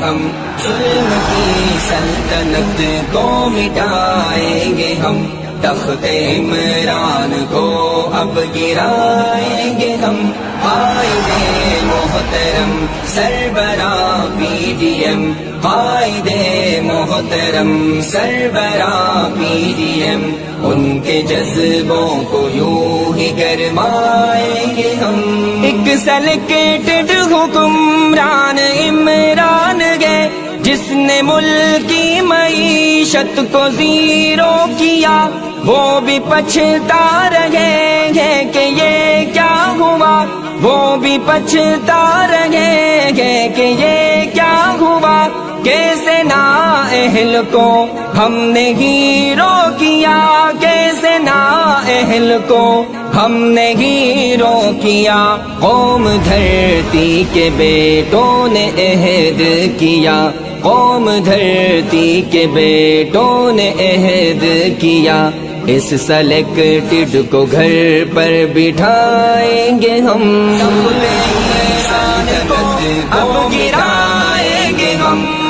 ہم ظلم کی سلطنت کو مٹائیں گے ہم تخت عمران کو اب گرائیں گے ہم قائد محترم سربراہ پی ڈی ایم قائد محترم سربراہ پی ڈی ایم ان کے جذبوں کو یوں ہی گرمائیں گے ہم ایک سلیکٹڈ حکمران عمران گئے جس نے ملک کی معیشت کو زیرو کیا وہ بھی پچھتا رہے گے کہ یہ کیا ہوا وہ بھی پچھتا رہے گے کہ یہ کیا ہوا کیسے نااہل کو ہم نے ہیرو کیا کیسے نااہل کو ہم نے ہیرو کیا قوم دھرتی کے بیٹوں نے عہد کیا قوم دھرتی کے بیٹوں نے عہد کیا اس سلیکٹڈ کو گھر پر بٹھائیں گے ہم